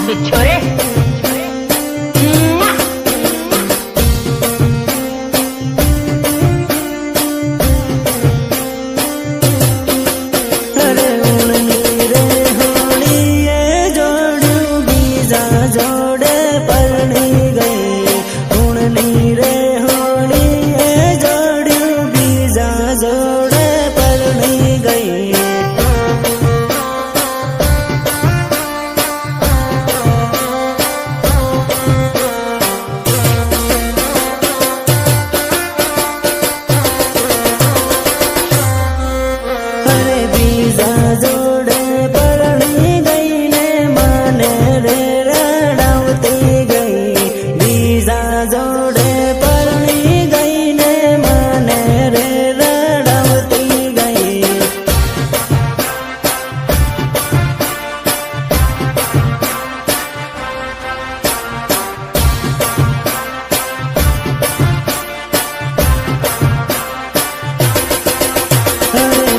बिच्छो रे जोड़े परणी गई उड़नी रे होली जोड़ू बीजा जोड़े परणी गई अरे बीजा जोड़े परणी गई ने माने रे जोड़े परणी गई ने माने रे रड़वती गई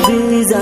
बीजा